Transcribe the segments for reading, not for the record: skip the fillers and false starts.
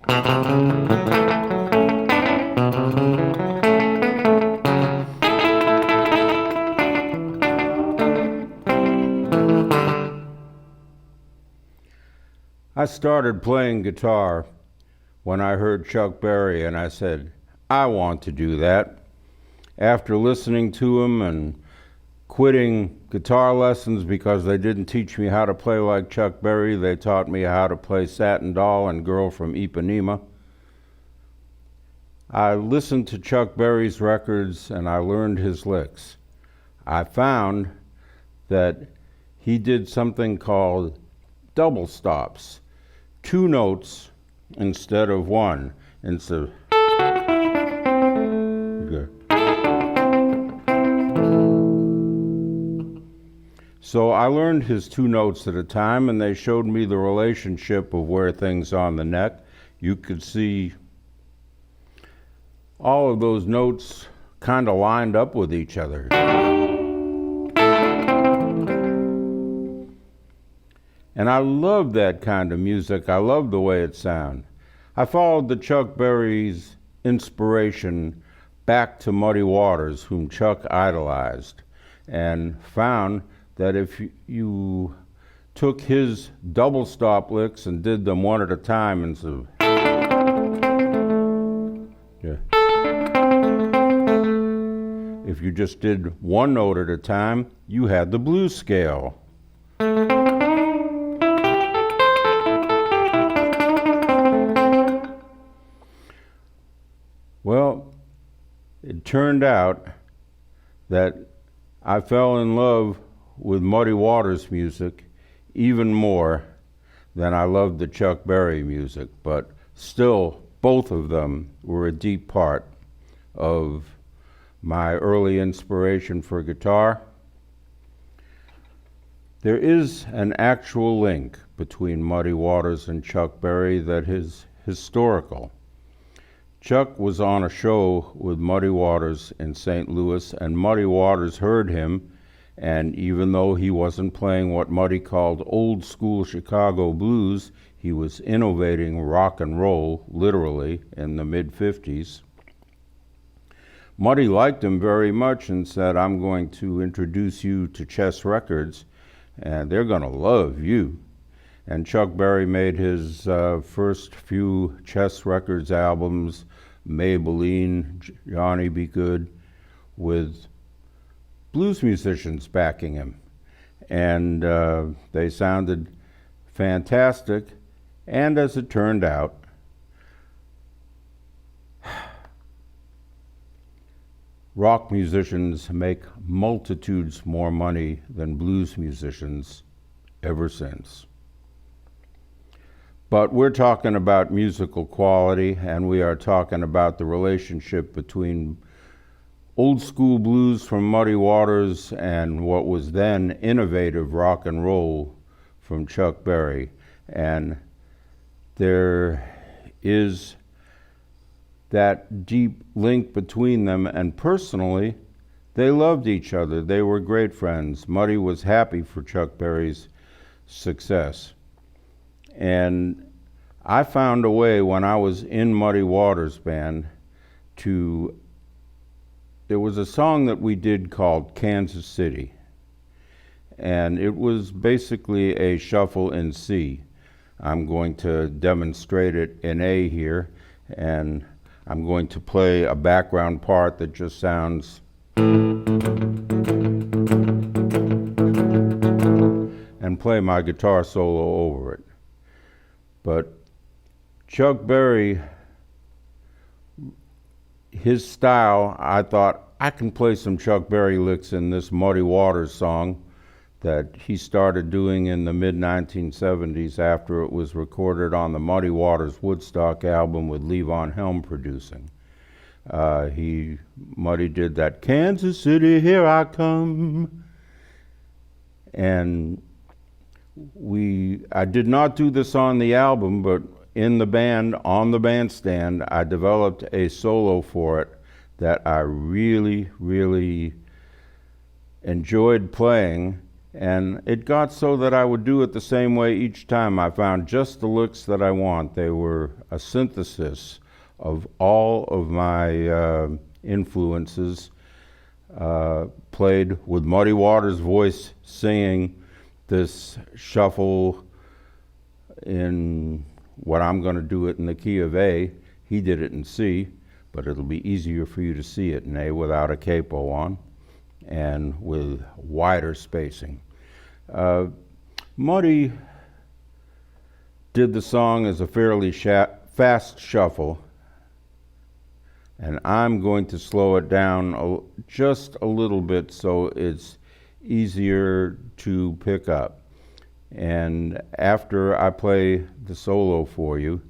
I started playing guitar when I heard Chuck Berry, and I said, I want to do that. After listening to him and quitting guitar lessons because they didn't teach me how to play like Chuck Berry, they taught me how to play Satin Doll and Girl from Ipanema. I listened to Chuck Berry's records and I learned his licks. I found that he did something called double stops, 2 notes instead of 1. Instead of So I learned his 2 notes at a time, and they showed me the relationship of where things on the neck. You could see all of those notes kind of lined up with each other. And I love that kind of music. I love the way it sounds. I followed the Chuck Berry's inspiration back to Muddy Waters, whom Chuck idolized, and found that if you took his double stop licks and did them one at a time instead of if you just did 1 note at a time, you had the blues scale. Well, it turned out that I fell in love with Muddy Waters music even more than I loved the Chuck Berry music, but still both of them were a deep part of my early inspiration for guitar. There is an actual link between Muddy Waters and Chuck Berry that is historical. Chuck was on a show with Muddy Waters in St. Louis, and Muddy Waters heard him, and even though he wasn't playing what Muddy called old school Chicago blues, he was innovating rock and roll, literally, in the mid-50s. Muddy liked him very much and said, I'm going to introduce you to Chess Records, and they're going to love you. And Chuck Berry made his first few Chess Records albums, Maybelline, Johnny Be Good, with blues musicians backing him. And they sounded fantastic. And as it turned out, rock musicians make multitudes more money than blues musicians ever since. But we're talking about musical quality, and we are talking about the relationship between old school blues from Muddy Waters and what was then innovative rock and roll from Chuck Berry. And there is that deep link between them, and personally, they loved each other. They were great friends. Muddy was happy for Chuck Berry's success. And I found a way when I was in Muddy Waters' band there was a song that we did called Kansas City. And it was basically a shuffle in C. I'm going to demonstrate it in A here, and I'm going to play a background part that just sounds and play my guitar solo over it. But Chuck Berry, his style, I thought, I can play some Chuck Berry licks in this Muddy Waters song that he started doing in the mid-1970s after it was recorded on the Muddy Waters Woodstock album with Levon Helm producing. Muddy did that, Kansas City, here I come. And I did not do this on the album, but in the band, on the bandstand, I developed a solo for it that I really, really enjoyed playing, And it got so that I would do it the same way each time. I found just the licks that I want. They were a synthesis of all of my influences, played with Muddy Waters' voice singing this shuffle in what I'm going to do it in the key of A. He did it in C, but it'll be easier for you to see it in A without a capo on and with wider spacing. Muddy did the song as a fairly fast shuffle, and I'm going to slow it down just a little bit so it's easier to pick up. And after I play the solo for you,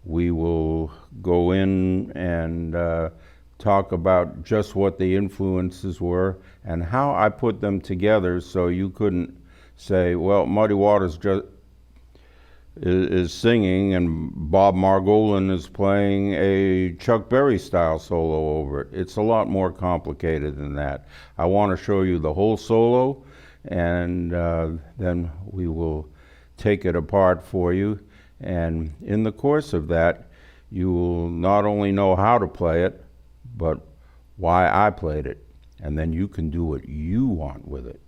we will go in and talk about just what the influences were and how I put them together so you couldn't say, well, Muddy Waters is singing and Bob Margolin is playing a Chuck Berry style solo over it. It's a lot more complicated than that. I want to show you the whole solo, and then we will take it apart for you. And in the course of that, you will not only know how to play it, but why I played it. And then you can do what you want with it.